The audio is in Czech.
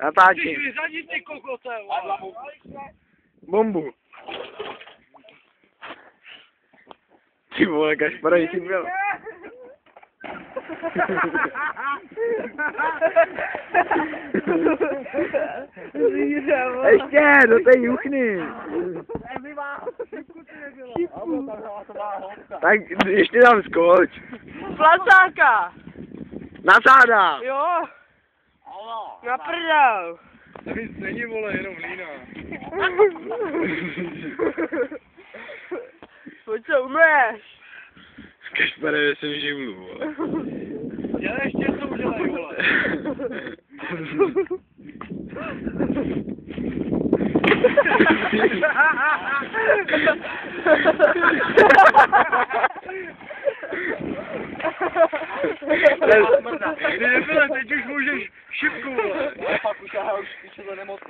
Natáčím. Musíš vyřadit ty kokoce, vole. Bombu. Ty vole, Kašpare, jsi byl. Ještě, do té juchny. Tak ještě tam skoč. Placáka! Na záda. Jo, na prdel. To nic není, vole, jenom hlína. Pojď co umřeš. Kašpare, jsem živlu, vole. Já ještě něco udělej, vole. Ty nebyle, teď už můžeš šipku, vole. Fakt už já už nemocný.